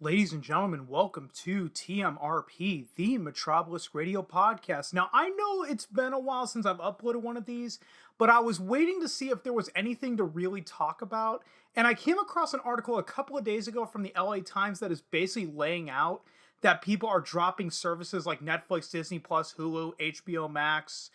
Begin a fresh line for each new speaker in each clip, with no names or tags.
Ladies and gentlemen, welcome to TMRP, the MetrObelisk radio podcast. Now, I know it's been a while since I've uploaded one of these, but I was waiting to see if there was anything to really talk about. And I came across an article a couple of days ago from the LA Times that is basically laying out that people are dropping services like Netflix, Disney Plus, Hulu, HBO Max,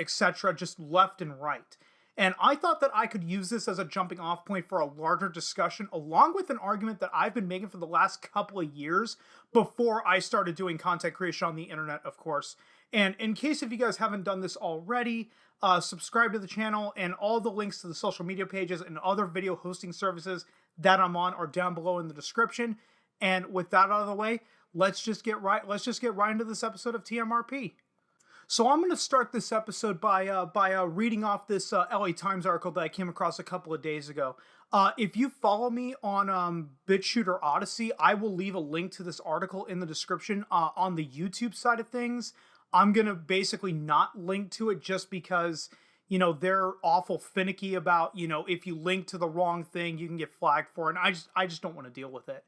etc., just left and right. And I thought that I could use this as a jumping off point for a larger discussion, along with an argument that I've been making for the last couple of years before I started doing content creation on the internet, of course. And in case if you guys haven't done this already, subscribe to the channel, and all the links to the social media pages and other video hosting services that I'm on are down below in the description. And with that out of the way, let's just get right into this episode of TMRP. So I'm going to start this episode by reading off this LA Times article that I came across a couple of days ago. If you follow me on BitChute or Odyssey, I will leave a link to this article in the description. On the YouTube side of things, I'm going to basically not link to it just because, they're awful finicky about, if you link to the wrong thing, you can get flagged for it. And I just don't want to deal with it.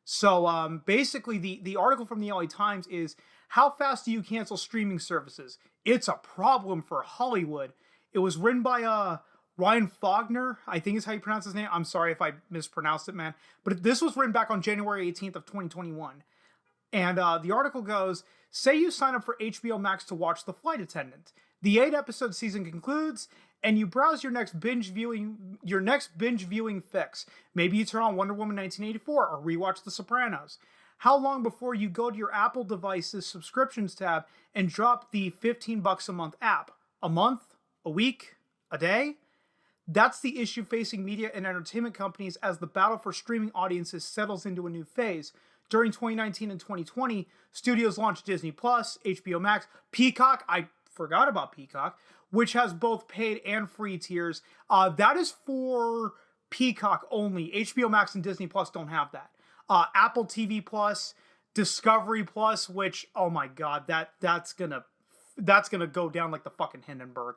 So basically, the article from the LA Times is, how fast do you cancel streaming services? It's a problem for Hollywood. It was written by Ryan Faulkner, I think is how you pronounce his name. I'm sorry if I mispronounced it, man. But this was written back on January 18th of 2021. And the article goes, say you sign up for HBO Max to watch The Flight Attendant. The 8-episode season concludes, and you browse your next binge viewing fix. Maybe you turn on Wonder Woman 1984 or rewatch The Sopranos. How long before you go to your Apple device's subscriptions tab and drop the $15 a month app? A month? A week? A day? That's the issue facing media and entertainment companies as the battle for streaming audiences settles into a new phase. During 2019 and 2020, studios launched Disney Plus, HBO Max, Peacock. I forgot about Peacock, which has both paid and free tiers. That is for Peacock only. HBO Max and Disney Plus don't have that. Apple TV Plus, Discovery Plus, which, oh my god, that's gonna go down like the fucking Hindenburg,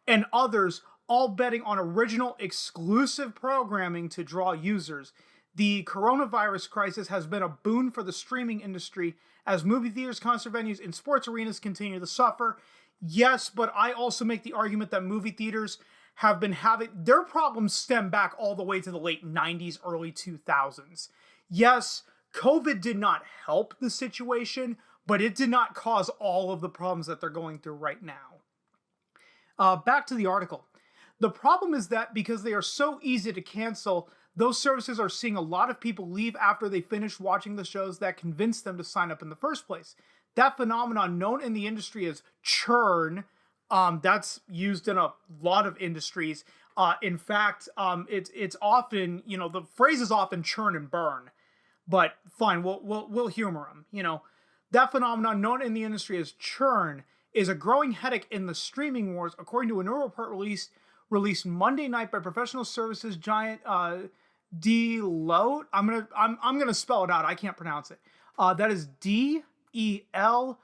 and others, all betting on original exclusive programming to draw users. The coronavirus crisis has been a boon for the streaming industry as movie theaters, concert venues, and sports arenas continue to suffer. Yes, but I also make the argument that movie theaters have been having their problems stem back all the way to the late 90s, early 2000s. Yes, COVID did not help the situation, but it did not cause all of the problems that they're going through right now. Back to the article. The problem is that because they are so easy to cancel, those services are seeing a lot of people leave after they finish watching the shows that convinced them to sign up in the first place. That phenomenon, known in the industry as churn, that's used in a lot of industries. In fact, it's often, the phrase is often churn and burn. But fine, we'll humor them. That phenomenon, known in the industry as churn, is a growing headache in the streaming wars, according to a new report released Monday night by professional services giant Deloitte. I'm gonna spell it out. I can't pronounce it. That is Deloitte.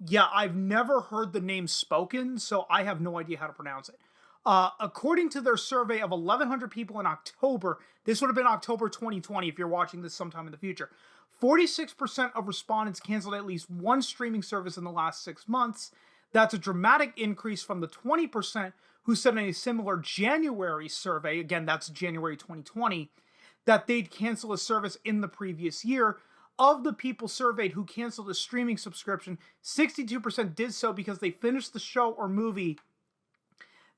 Yeah, I've never heard the name spoken, so I have no idea how to pronounce it. According to their survey of 1,100 people in October, this would have been October 2020 if you're watching this sometime in the future, 46% of respondents canceled at least one streaming service in the last 6 months. That's a dramatic increase from the 20% who said in a similar January survey, again, that's January 2020, that they'd cancel a service in the previous year. Of the people surveyed who canceled a streaming subscription, 62% did so because they finished the show or movie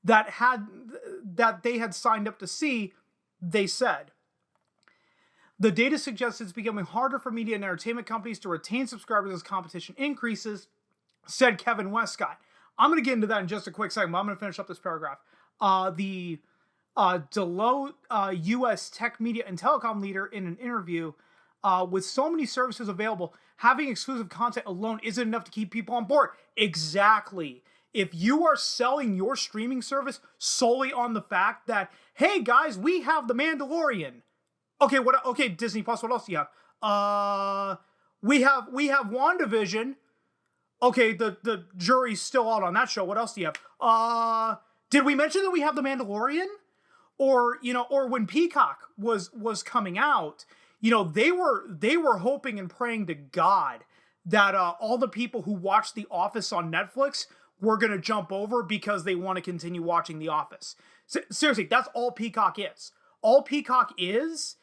that they had signed up to see, they said. The data suggests it's becoming harder for media and entertainment companies to retain subscribers as competition increases, said Kevin Westcott. I'm going to get into that in just a quick second, but I'm going to finish up this paragraph. The Deloitte U.S. tech media and telecom leader in an interview, with so many services available, having exclusive content alone isn't enough to keep people on board. Exactly. If you are selling your streaming service solely on the fact that, hey guys, we have The Mandalorian. Okay, Disney Plus, what else do you have? We have WandaVision. Okay, the jury's still out on that show. What else do you have? Did we mention that we have The Mandalorian? or when Peacock was coming out, they were hoping and praying to God that all the people who watched The Office on Netflix were going to jump over because they want to continue watching The Office. Seriously, that's all Peacock is. All Peacock is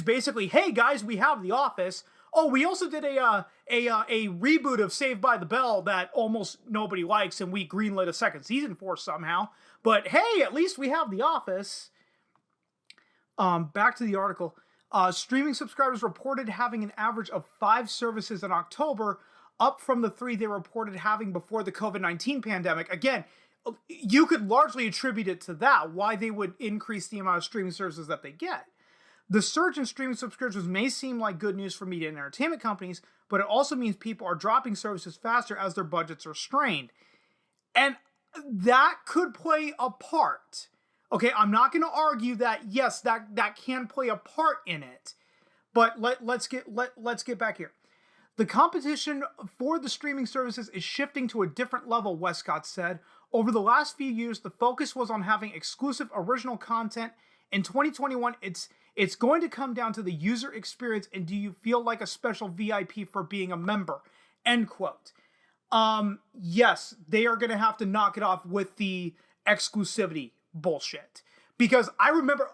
basically, hey guys, we have The Office. Oh, we also did a reboot of Saved by the Bell that almost nobody likes, and we greenlit a second season for somehow. But hey, at least we have The Office. Back to the article. Streaming subscribers reported having an average of 5 services in October, up from the 3 they reported having before the COVID-19 pandemic. Again, you could largely attribute it to that, why they would increase the amount of streaming services that they get. The surge in streaming subscriptions may seem like good news for media and entertainment companies, but it also means people are dropping services faster as their budgets are strained. And that could play a part. Okay, I'm not going to argue that, yes, that can play a part in it. But let's get back here. The competition for the streaming services is shifting to a different level, Westcott said. Over the last few years, the focus was on having exclusive original content. In 2021, it's going to come down to the user experience and do you feel like a special VIP for being a member, end quote. Yes, they are going to have to knock it off with the exclusivity bullshit. Because I remember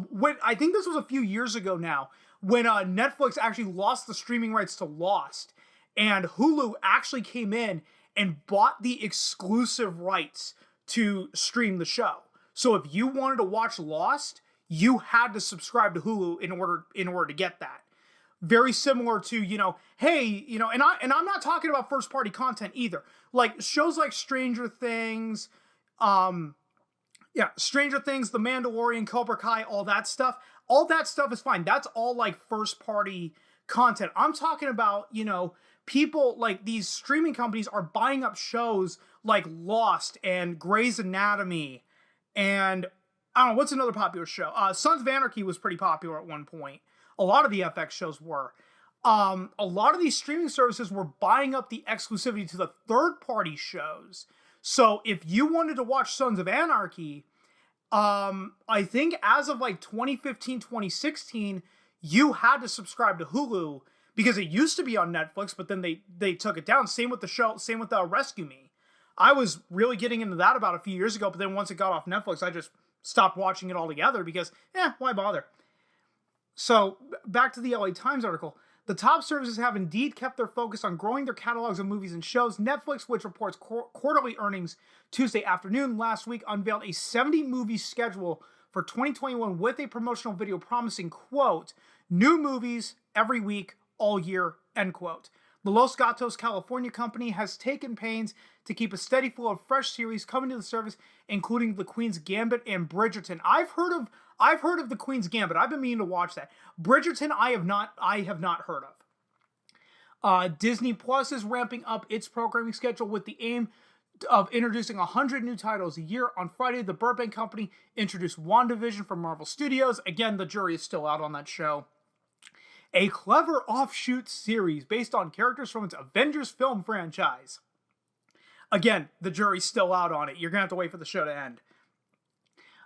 when, I think this was a few years ago now, when Netflix actually lost the streaming rights to Lost, and Hulu actually came in and bought the exclusive rights to stream the show. So if you wanted to watch Lost, you had to subscribe to Hulu in order to get that. Very similar to, hey, and I'm not talking about first party content either. Like shows like Stranger Things, Stranger Things, The Mandalorian, Cobra Kai, all that stuff. All that stuff is fine. That's all like first party content. I'm talking about, people like these streaming companies are buying up shows like Lost and Grey's Anatomy and I don't know, what's another popular show? Sons of Anarchy was pretty popular at one point. A lot of the FX shows were. A lot of these streaming services were buying up the exclusivity to the third-party shows. So if you wanted to watch Sons of Anarchy, I think as of like 2015, 2016, you had to subscribe to Hulu because it used to be on Netflix, but then they took it down. Same with the show, same with Rescue Me. I was really getting into that about a few years ago, but then once it got off Netflix, I just stopped watching it altogether because, why bother? So, back to the LA Times article. The top services have indeed kept their focus on growing their catalogs of movies and shows. Netflix, which reports quarterly earnings Tuesday afternoon, last week unveiled a 70-movie schedule for 2021 with a promotional video promising, quote, new movies every week, all year, end quote. The Los Gatos, California company has taken pains to keep a steady flow of fresh series coming to the service, including The Queen's Gambit and Bridgerton. I've heard of The Queen's Gambit. I've been meaning to watch that. Bridgerton, I have not heard of. Disney Plus is ramping up its programming schedule with the aim of introducing 100 new titles a year. On Friday, the Burbank company introduced WandaVision from Marvel Studios. Again, the jury is still out on that show. A clever offshoot series based on characters from its Avengers film franchise. Again, the jury's still out on it. You're going to have to wait for the show to end.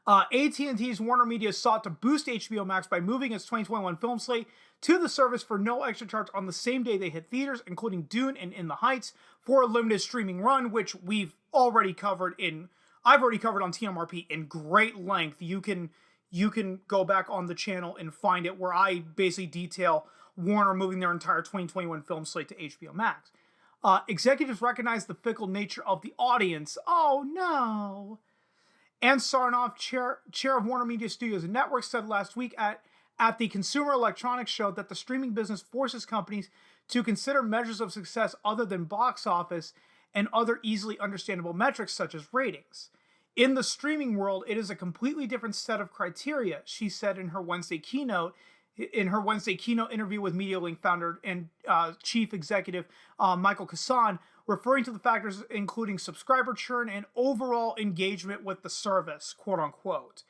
AT&T's Warner Media sought to boost HBO Max by moving its 2021 film slate to the service for no extra charge on the same day they hit theaters, including Dune and In the Heights, for a limited streaming run, which I've already covered on TMRP in great length. You can go back on the channel and find it, where I basically detail Warner moving their entire 2021 film slate to HBO Max. Executives recognize the fickle nature of the audience. Oh no. Ann Sarnoff, chair of Warner Media Studios and Networks, said last week at the Consumer Electronics Show that the streaming business forces companies to consider measures of success other than box office and other easily understandable metrics such as ratings. In the streaming world, it is a completely different set of criteria, she said in her Wednesday keynote interview with MediaLink founder and chief executive Michael Kassan, referring to the factors including subscriber churn and overall engagement with the service, quote unquote.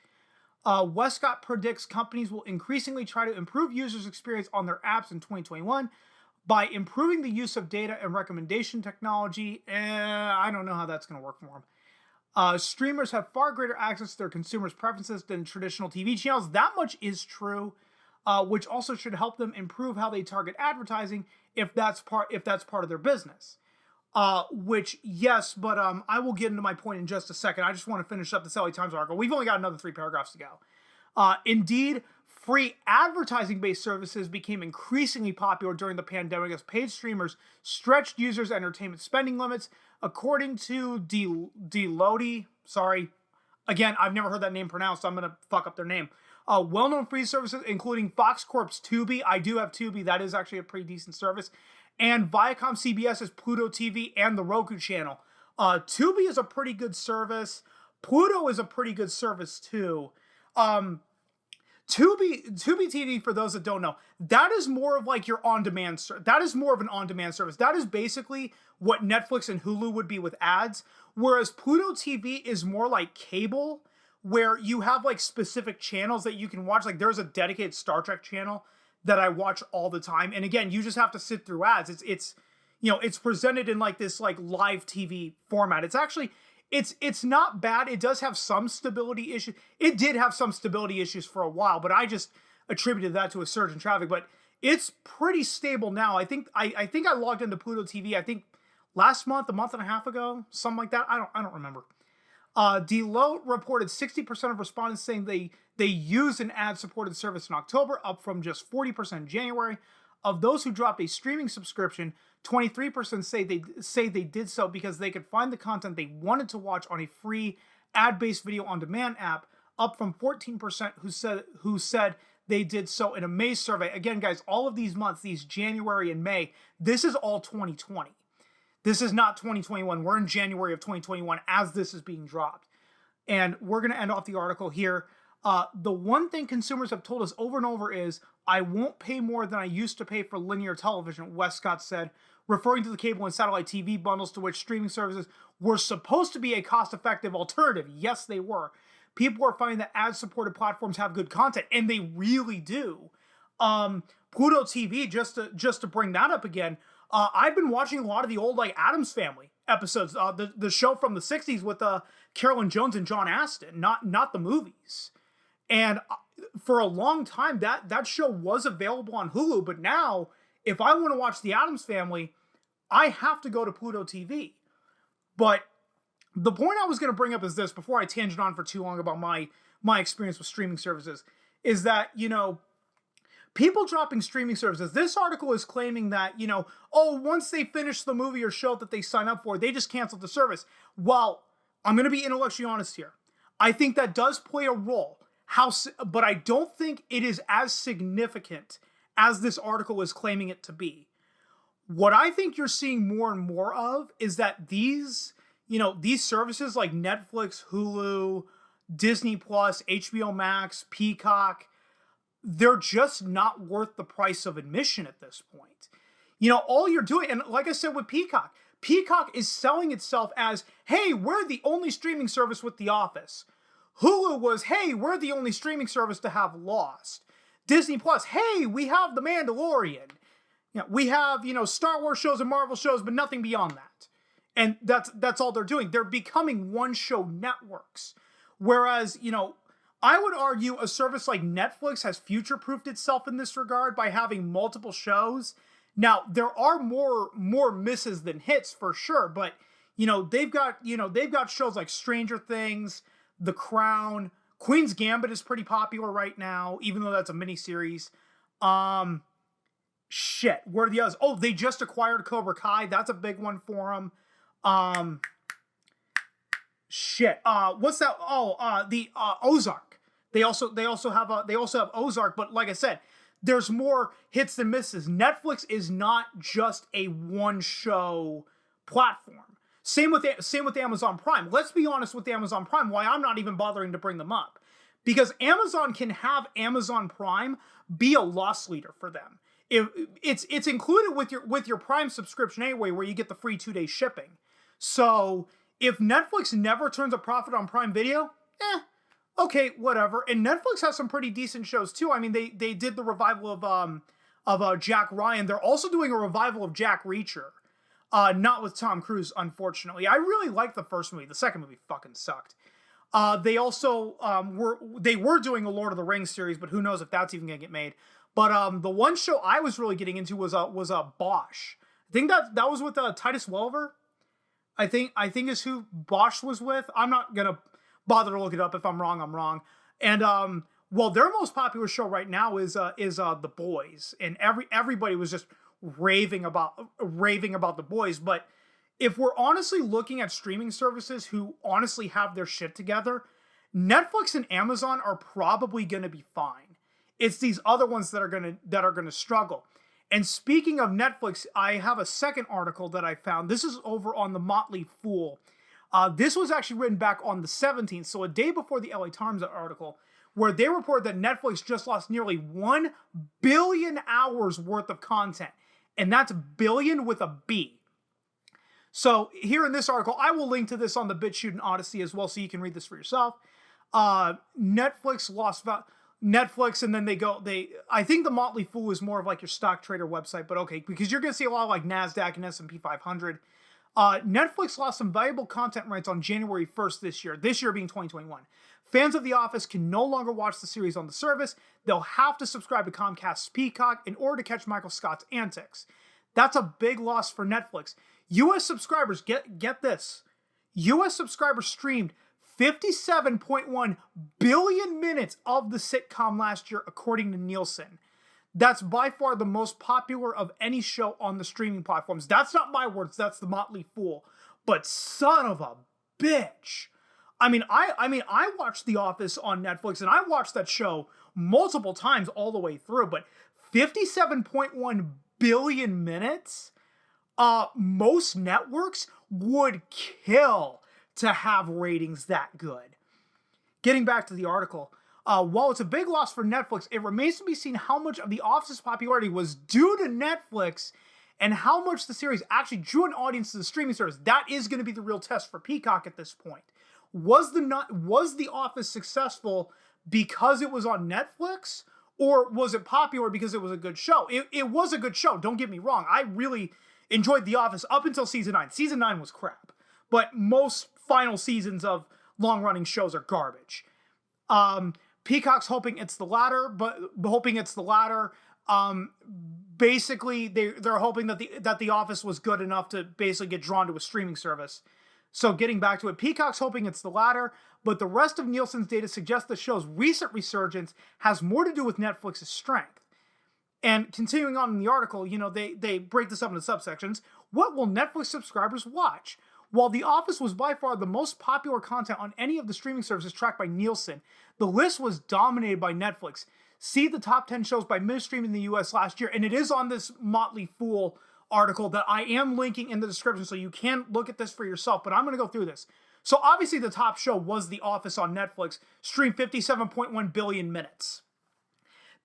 Westcott predicts companies will increasingly try to improve users' experience on their apps in 2021 by improving the use of data and recommendation technology. I don't know how that's going to work for them. Streamers have far greater access to their consumers' preferences than traditional TV channels. That much is true, which also should help them improve how they target advertising if that's part of their business. Which, yes, but I will get into my point in just a second. I just want to finish up the LA Times article. We've only got another 3 paragraphs to go. Indeed, free advertising-based services became increasingly popular during the pandemic as paid streamers stretched users' entertainment spending limits. According to Deloitte, sorry, again, I've never heard that name pronounced, so I'm going to fuck up their name. Well-known free services, including Fox Corp's Tubi. I do have Tubi. That is actually a pretty decent service. And Viacom CBS's Pluto TV and the Roku channel. Tubi is a pretty good service. Pluto is a pretty good service too. Tubi TV, for those that don't know, that is more of like your on-demand. That is more of an on-demand service. That is basically what Netflix and Hulu would be with ads. Whereas Pluto TV is more like cable, where you have like specific channels that you can watch. Like there's a dedicated Star Trek channel that I watch all the time. And again, you just have to sit through ads. It's presented in like this like live TV format. It's actually, it's not bad. It does have some stability issues. It did have some stability issues for a while, but I just attributed that to a surge in traffic. But it's pretty stable now. I think I logged into Pluto TV, I think last month, a month and a half ago, something like that. I don't remember. Deloitte reported 60% of respondents saying they used an ad-supported service in October, up from just 40% in January. Of those who dropped a streaming subscription, 23% say they did so because they could find the content they wanted to watch on a free ad-based video on-demand app, up from 14% who said they did so in a May survey. Again, guys, all of these months, these January and May, this is all 2020. This is not 2021. We're in January of 2021 as this is being dropped. And we're going to end off the article here. The one thing consumers have told us over and over is, I won't pay more than I used to pay for linear television, Westcott said, referring to the cable and satellite TV bundles to which streaming services were supposed to be a cost-effective alternative. Yes, they were. People are finding that ad-supported platforms have good content, and they really do. Pluto TV, just to bring that up again, I've been watching a lot of the old like Addams Family episodes, the show from the 60s with Carolyn Jones and John Astin, not the movies. And for a long time, that show was available on Hulu, but now, if I want to watch the Addams Family, I have to go to Pluto TV. But the point I was going to bring up is this, before I tangent on for too long about my experience with streaming services, is that, people dropping streaming services. This article is claiming that, once they finish the movie or show that they sign up for, they just canceled the service. Well, I'm going to be intellectually honest here. I think that does play a role. But I don't think it is as significant as this article is claiming it to be. What I think you're seeing more and more of is that these services like Netflix, Hulu, Disney Plus, HBO Max, Peacock, they're just not worth the price of admission at this point. All you're doing, and like I said with Peacock is selling itself as, hey, we're the only streaming service with The Office. Hulu was, hey, we're the only streaming service to have Lost. Disney Plus, hey, we have The Mandalorian. We have, Star Wars shows and Marvel shows, but nothing beyond that. And that's all they're doing. They're becoming one-show networks. Whereas, I would argue a service like Netflix has future-proofed itself in this regard by having multiple shows. Now, there are more misses than hits for sure, but they've got shows like Stranger Things, The Crown, Queen's Gambit is pretty popular right now, even though that's a miniseries. Shit, where are the others? Oh, they just acquired Cobra Kai. That's a big one for them. What's that? The Ozark. They also have Ozark, but like I said, there's more hits than misses. Netflix is not just a one show platform. Same with Amazon Prime. Let's be honest with Amazon Prime, why I'm not even bothering to bring them up. Because Amazon can have Amazon Prime be a loss leader for them. It's included with your Prime subscription anyway, where you get the free 2-day shipping. So if Netflix never turns a profit on Prime Video, okay, whatever. And Netflix has some pretty decent shows too. I mean, they did the revival of Jack Ryan. They're also doing a revival of Jack Reacher. Not with Tom Cruise, unfortunately. I really liked the first movie. The second movie fucking sucked. They also were doing a Lord of the Rings series, but who knows if that's even gonna get made. But the one show I was really getting into was Bosch. I think that was with Titus Welliver. I think is who Bosch was with. I'm not gonna bother to look it up. If I'm wrong, I'm wrong. And well, their most popular show right now is The Boys, and everybody was just raving about The Boys. But if we're honestly looking at streaming services who honestly have their shit together, Netflix and Amazon are probably going to be fine. It's these other ones that are going to struggle. And speaking of Netflix, I have a second article that I found. This is over on the Motley Fool. This was actually written back on the 17th, so a day before the LA Times article, where they reported that Netflix just lost nearly 1 billion hours worth of content. And that's billion with a B. So here in this article, I will link to this on the BitChute and Odyssey as well, so you can read this for yourself. Netflix lost Netflix, and then I think the Motley Fool is more of like your stock trader website, but okay, because you're going to see a lot of like NASDAQ and S&P 500. Netflix lost some valuable content rights on January 1st this year being 2021. Fans of The Office can no longer watch the series on the service. They'll have to subscribe to Comcast's Peacock in order to catch Michael Scott's antics. That's a big loss for Netflix. U.S. subscribers, get this. U.S. subscribers streamed 57.1 billion minutes of the sitcom last year, according to Nielsen. That's by far the most popular of any show on the streaming platforms. That's not my words, that's the Motley Fool. But son of a bitch. I watched The Office on Netflix, and I watched that show multiple times all the way through, but 57.1 billion minutes? Most networks would kill to have ratings that good. Getting back to the article, while it's a big loss for Netflix, it remains to be seen how much of The Office's popularity was due to Netflix and how much the series actually drew an audience to the streaming service. That is going to be the real test for Peacock at this point. Was The Office successful because it was on Netflix, or was it popular because it was a good show? It was a good show, don't get me wrong. I really enjoyed The Office up until season 9. Season 9 was crap, but most final seasons of long-running shows are garbage. Peacock's hoping it's the latter, basically they're hoping that the Office was good enough to basically get drawn to a streaming service. So getting back to it, Peacock's hoping it's the latter, but the rest of Nielsen's data suggests the show's recent resurgence has more to do with Netflix's strength. And continuing on in the article, they break this up into subsections. What will Netflix subscribers watch? While The Office was by far the most popular content on any of the streaming services tracked by Nielsen, the list was dominated by Netflix. See the top 10 shows by minute stream in the US last year, and it is on this Motley Fool article that I am linking in the description, so you can look at this for yourself, but I'm going to go through this. So obviously the top show was The Office on Netflix, streamed 57.1 billion minutes.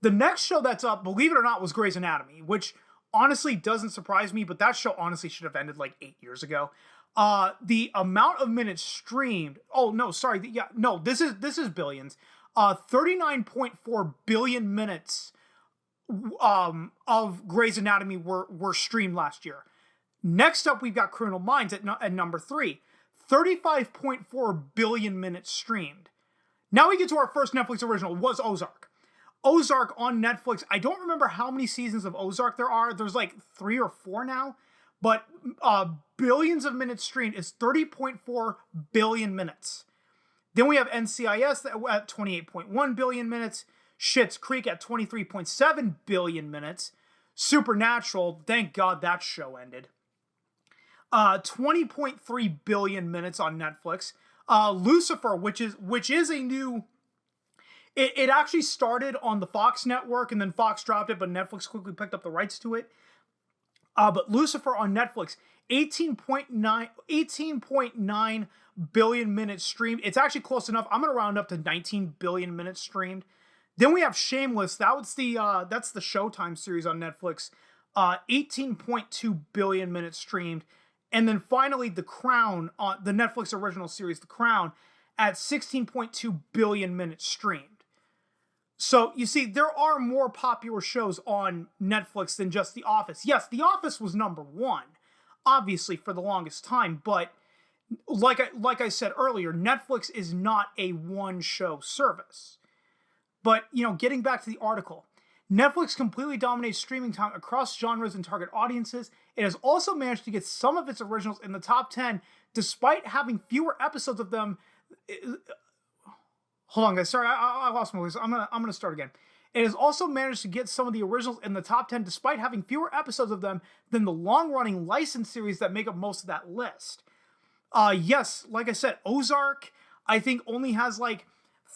The next show that's up, believe it or not, was Grey's Anatomy, which honestly doesn't surprise me, but that show honestly should have ended like 8 years ago. The amount of minutes streamed, this is billions. 39.4 billion minutes of Grey's Anatomy were streamed last year. Next up, we've got Criminal Minds at number 3. 35.4 billion minutes streamed. Now we get to our first Netflix original, was Ozark. Ozark on Netflix. I don't remember how many seasons of Ozark there are. There's like 3 or 4 now. But billions of minutes streamed is 30.4 billion minutes. Then we have NCIS at 28.1 billion minutes. Schitt's Creek at 23.7 billion minutes. Supernatural, thank God that show ended. 20.3 billion minutes on Netflix. Lucifer, which is a new... It actually started on the Fox network, and then Fox dropped it, but Netflix quickly picked up the rights to it. But Lucifer on Netflix, 18.9 billion minutes streamed. It's actually close enough. I'm going to round up to 19 billion minutes streamed. Then we have Shameless. That's the Showtime series on Netflix. 18.2 billion minutes streamed. And then finally, The Crown, the Netflix original series, The Crown, at 16.2 billion minutes streamed. So, you see, there are more popular shows on Netflix than just The Office. Yes, The Office was number 1. obviously, for the longest time. But like I said earlier, Netflix is not a one-show service. But, getting back to the article, Netflix completely dominates streaming time across genres and target audiences. It has also managed to get some of its originals in the top 10, despite having fewer episodes of them. Hold on, guys. Sorry, I lost my voice. I'm gonna start again. It has also managed to get some of the originals in the top 10, despite having fewer episodes of them than the long-running licensed series that make up most of that list. Yes, like I said, Ozark, I think only has like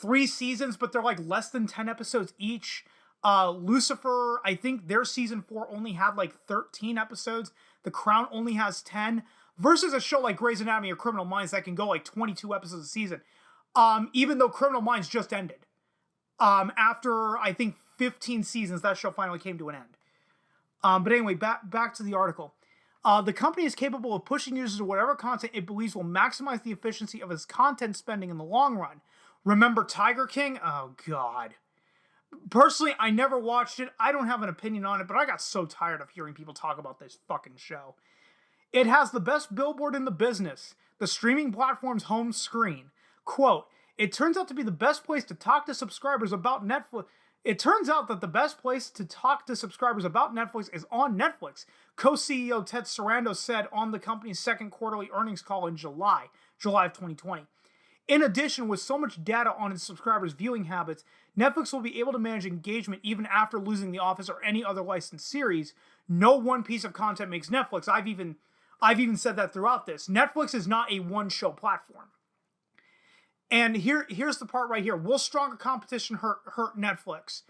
3 seasons, but they're like less than 10 episodes each. Lucifer, I think their season 4 only had like 13 episodes. The Crown only has 10, versus a show like Grey's Anatomy or Criminal Minds that can go like 22 episodes a season. Even though Criminal Minds just ended. After, I think, 15 seasons, that show finally came to an end. But anyway, back to the article. The company is capable of pushing users to whatever content it believes will maximize the efficiency of its content spending in the long run. Remember Tiger King? Oh, God. Personally, I never watched it. I don't have an opinion on it, but I got so tired of hearing people talk about this fucking show. It has the best billboard in the business, the streaming platform's home screen. Quote, it turns out to be the best place to talk to subscribers about Netflix. It turns out that the best place to talk to subscribers about Netflix is on Netflix, co-CEO Ted Sarandos said on the company's second quarterly earnings call in July of 2020. In addition, with so much data on its subscribers' viewing habits, Netflix will be able to manage engagement even after losing The Office or any other licensed series. No one piece of content makes Netflix. I've even said that throughout this. Netflix is not a one-show platform. And here's the part right here. Will stronger competition hurt Netflix?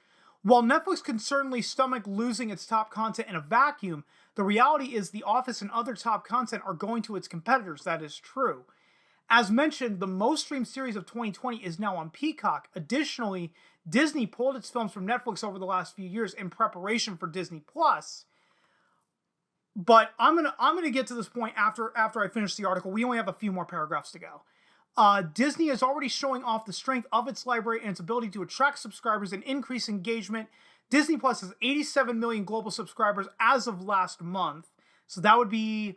While Netflix can certainly stomach losing its top content in a vacuum, the reality is The Office and other top content are going to its competitors. That is true. As mentioned, the most streamed series of 2020 is now on Peacock. Additionally, Disney pulled its films from Netflix over the last few years in preparation for Disney Plus. But I'm gonna get to this point after I finish the article. We only have a few more paragraphs to go. Disney is already showing off the strength of its library and its ability to attract subscribers and increase engagement. Disney Plus has 87 million global subscribers as of last month. So that would be,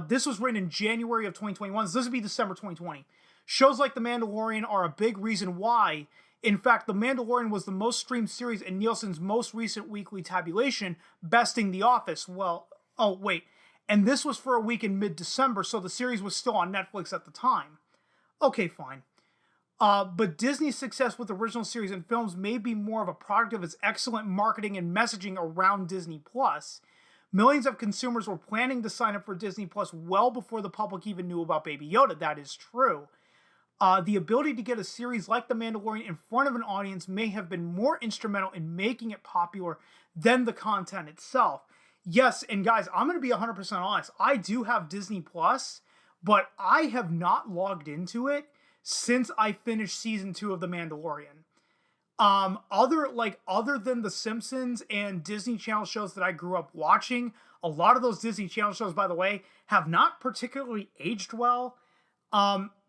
this was written in January of 2021. So this would be December 2020. Shows like The Mandalorian are a big reason why. In fact, The Mandalorian was the most streamed series in Nielsen's most recent weekly tabulation, besting The Office. Well, oh, wait. And this was for a week in mid-December, so the series was still on Netflix at the time. Okay, fine. But Disney's success with original series and films may be more of a product of its excellent marketing and messaging around Disney Plus. Millions of consumers were planning to sign up for Disney Plus well before the public even knew about Baby Yoda. That is true. The ability to get a series like The Mandalorian in front of an audience may have been more instrumental in making it popular than the content itself. Yes, and guys, I'm going to be 100% honest. I do have Disney Plus, but I have not logged into it since I finished season 2 of The Mandalorian. Other than The Simpsons and Disney Channel shows that I grew up watching, a lot of those Disney Channel shows, by the way, have not particularly aged well.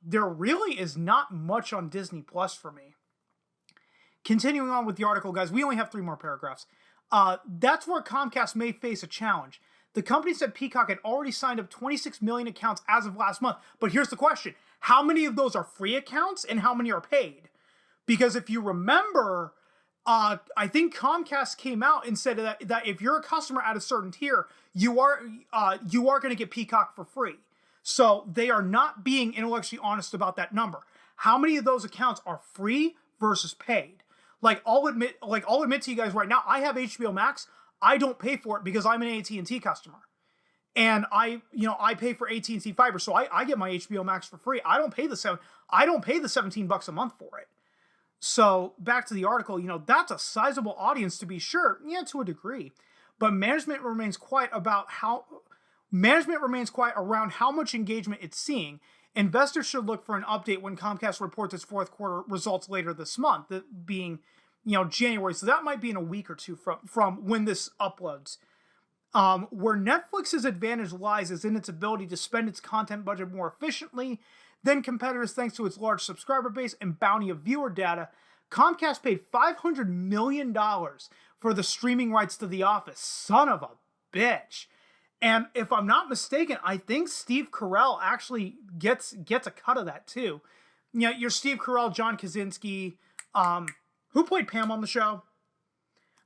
There really is not much on Disney Plus for me. Continuing on with the article, guys, we only have 3 more paragraphs. That's where Comcast may face a challenge. The company said Peacock had already signed up 26 million accounts as of last month. But here's the question. How many of those are free accounts and how many are paid? Because if you remember, I think Comcast came out and said that if you're a customer at a certain tier, you are going to get Peacock for free. So they are not being intellectually honest about that number. How many of those accounts are free versus paid? I'll admit to you guys right now, I have HBO Max. I don't pay for it because I'm an AT&T customer. And I pay for AT&T fiber, so I get my HBO Max for free. I don't pay the $17 a month for it. So back to the article, that's a sizable audience to be sure, to a degree. But management remains quiet around how much engagement it's seeing. Investors should look for an update when Comcast reports its fourth quarter results later this month, that being, January. So that might be in a week or two from when this uploads. Where Netflix's advantage lies is in its ability to spend its content budget more efficiently than competitors thanks to its large subscriber base and bounty of viewer data. Comcast paid $500 million for the streaming rights to The Office. Son of a bitch. And if I'm not mistaken, I think Steve Carell actually gets a cut of that too. You know, your Steve Carell, John Krasinski, who played Pam on the show?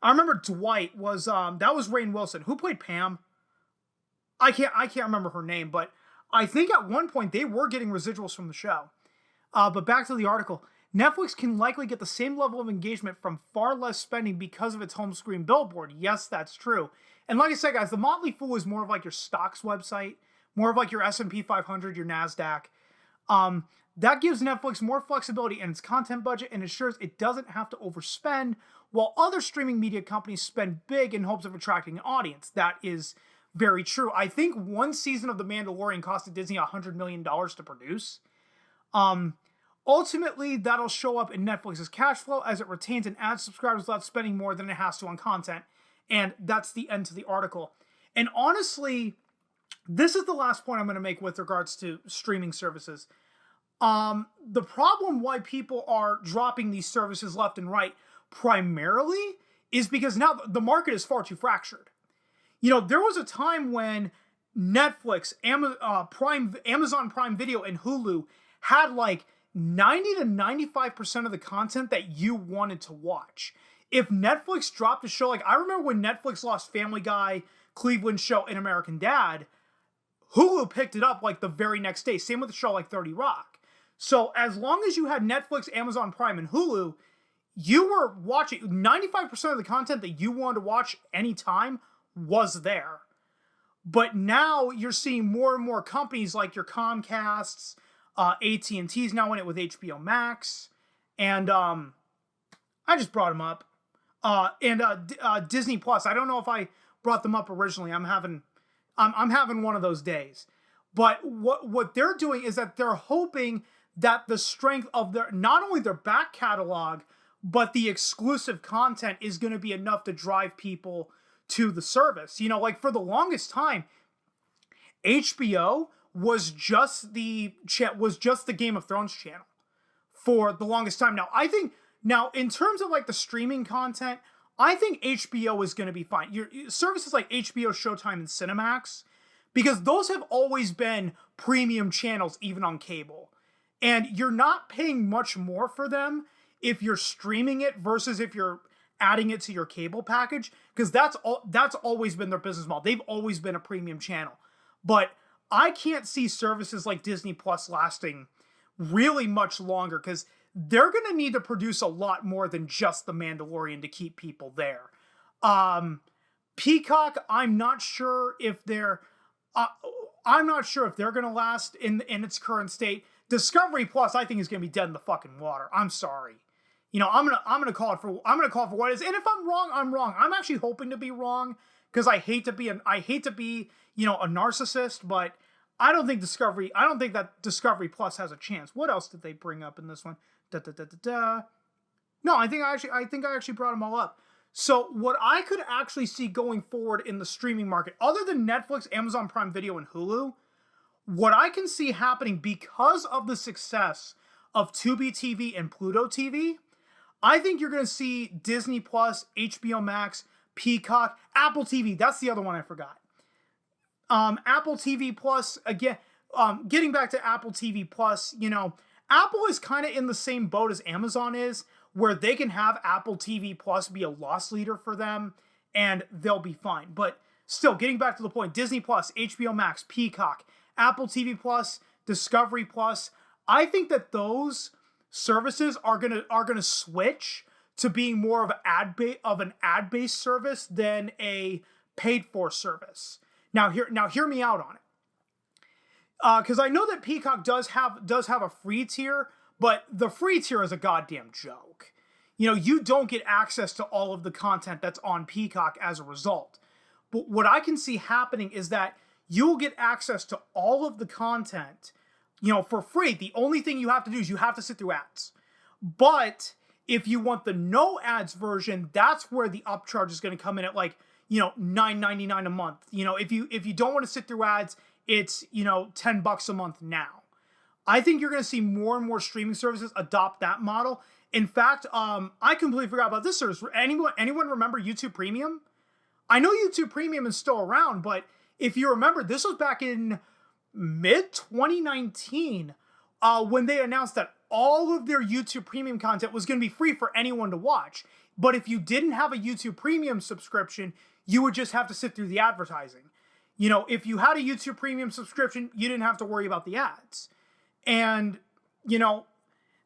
I remember Dwight was that was Rainn Wilson. Who played Pam? I can't remember her name, but I think at one point they were getting residuals from the show. But back to the article. Netflix can likely get the same level of engagement from far less spending because of its home screen billboard. Yes, that's true. And like I said, guys, the Motley Fool is more of like your stocks website, more of like your S&P 500, your NASDAQ. That gives Netflix more flexibility in its content budget and ensures it doesn't have to overspend, while other streaming media companies spend big in hopes of attracting an audience. That is very true. I think one season of The Mandalorian costed Disney $100 million to produce. Ultimately, that'll show up in Netflix's cash flow as it retains and adds subscribers without spending more than it has to on content. And that's the end to the article. And honestly, this is the last point I'm going to make with regards to streaming services. The problem why people are dropping these services left and right primarily is because now the market is far too fractured. You know, there was a time when Netflix, Amazon Prime Video, and Hulu had like 90 to 95% of the content that you wanted to watch. If Netflix dropped a show, like I remember when Netflix lost Family Guy, Cleveland Show, and American Dad, Hulu picked it up like the very next day. Same with the show like 30 Rock. So as long as you had Netflix, Amazon Prime, and Hulu, you were watching 95% of the content that you wanted to watch anytime was there. But now you're seeing more and more companies like your Comcasts, AT&T's now in it with HBO Max, and I just brought them up, and Disney Plus. I don't know if I brought them up originally. I'm having one of those days. But what they're doing is that they're hoping that the strength of their not only their back catalog, but the exclusive content is going to be enough to drive people to the service. You know, like for the longest time, HBO was just the Game of Thrones channel for the longest time. Now in terms of like the streaming content, I think HBO is going to be fine. Your services like HBO, Showtime, and Cinemax, because those have always been premium channels even on cable. And you're not paying much more for them if you're streaming it versus if you're adding it to your cable package, because that's always been their business model. They've always been a premium channel. But I can't see services like Disney Plus lasting really much longer, because they're going to need to produce a lot more than just The Mandalorian to keep people there. Peacock, I'm not sure if they're going to last in its current state. Discovery Plus, I think, is going to be dead in the fucking water. I'm sorry. You know, I'm gonna call it for what it is. And if I'm wrong, I'm wrong. I'm actually hoping to be wrong, because I hate to be a narcissist, but I don't think that Discovery Plus has a chance. What else did they bring up in this one? No, I think I actually brought them all up. So what I could actually see going forward in the streaming market, other than Netflix, Amazon Prime Video, and Hulu, what I can see happening because of the success of Tubi TV and Pluto TV, I think you're going to see Disney Plus, HBO Max, Peacock, Apple TV. That's the other one I forgot. Apple TV Plus, again, getting back to Apple TV Plus, you know, Apple is kind of in the same boat as Amazon is, where they can have Apple TV Plus be a loss leader for them, and they'll be fine. But still, getting back to the point, Disney Plus, HBO Max, Peacock, Apple TV Plus, Discovery Plus, I think that those services are gonna switch to being more of an ad-based service than a paid-for service. Now hear me out on it, because I know that Peacock does have a free tier, but the free tier is a goddamn joke. You know, you don't get access to all of the content that's on Peacock as a result. But what I can see happening is that you'll get access to all of the content, you know, for free. The only thing you have to do is you have to sit through ads. But if you want the no ads version, that's where the upcharge is going to come in at, like, you know, $9.99 a month. You know, if you don't want to sit through ads, it's, you know, $10 a month now. I think you're going to see more and more streaming services adopt that model. In fact, I completely forgot about this service. Anyone remember YouTube Premium? I know YouTube Premium is still around, but if you remember, this was back in mid-2019 when they announced that all of their YouTube Premium content was going to be free for anyone to watch. But if you didn't have a YouTube Premium subscription, you would just have to sit through the advertising. You know, if you had a YouTube Premium subscription, you didn't have to worry about the ads. And, you know,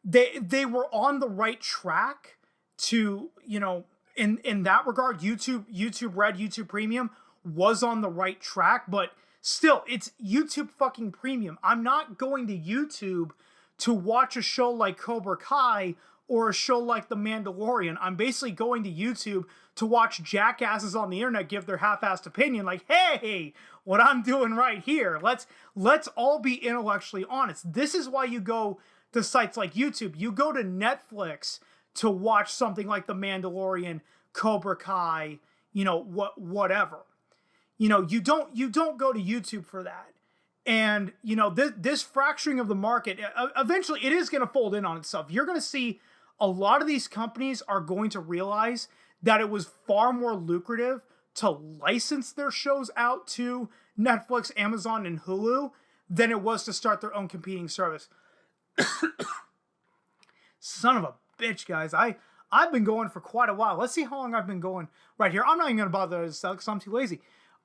they were on the right track to, you know, in that regard. YouTube Red, YouTube Premium was on the right track, but still, it's YouTube fucking Premium. I'm not going to YouTube to watch a show like Cobra Kai or a show like The Mandalorian. I'm basically going to YouTube to watch jackasses on the internet give their half-assed opinion, like, hey, what I'm doing right here. Let's all be intellectually honest. This is why you go to sites like YouTube. You go to Netflix to watch something like The Mandalorian, Cobra Kai, you know, whatever. You know, you don't go to YouTube for that. And, you know, this fracturing of the market, eventually it is going to fold in on itself. You're going to see a lot of these companies are going to realize that it was far more lucrative to license their shows out to Netflix, Amazon, and Hulu than it was to start their own competing service. Son of a bitch, guys. I've been going for quite a while. Let's see how long I've been going right here. I'm not even going to bother to sell because I'm too lazy.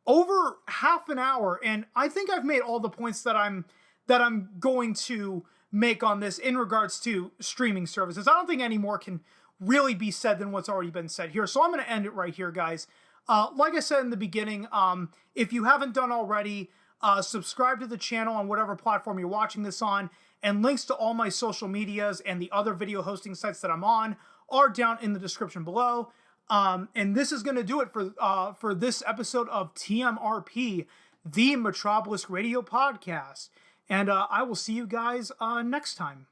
Over half an hour, and I think I've made all the points that I'm going to make on this in regards to streaming services. I don't think any more can really be said than what's already been said here. So I'm going to end it right here, guys. Like I said in the beginning, if you haven't done already, subscribe to the channel on whatever platform you're watching this on, and links to all my social medias and the other video hosting sites that I'm on are down in the description below. And this is going to do it for this episode of TMRP, the MetrObelisk Radio Podcast. And I will see you guys next time.